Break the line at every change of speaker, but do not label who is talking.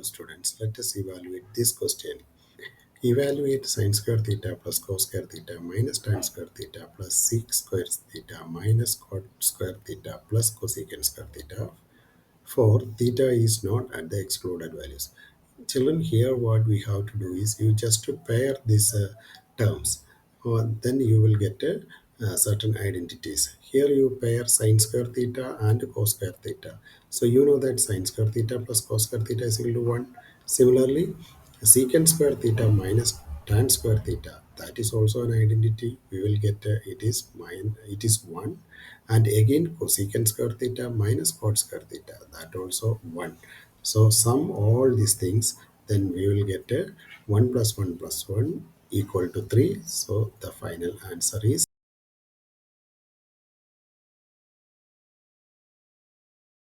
students, let us evaluate this question. Evaluate sin²θ plus cos²θ minus tan²θ plus sec²θ minus cot²θ plus cosec²θ for theta is not at the excluded values. Children, here what we have to do is you just to pair these terms, then you will get certain identities. Here you pair sin²θ and cos²θ. So you know that sin²θ plus cos²θ is equal to 1. Similarly, secant²θ minus tan²θ, that is also an identity. We will get it is 1, and again cosecant²θ minus cot²θ, that also 1. So sum all these things, then we will get 1 plus 1 plus 1 equal to 3. So the final answer is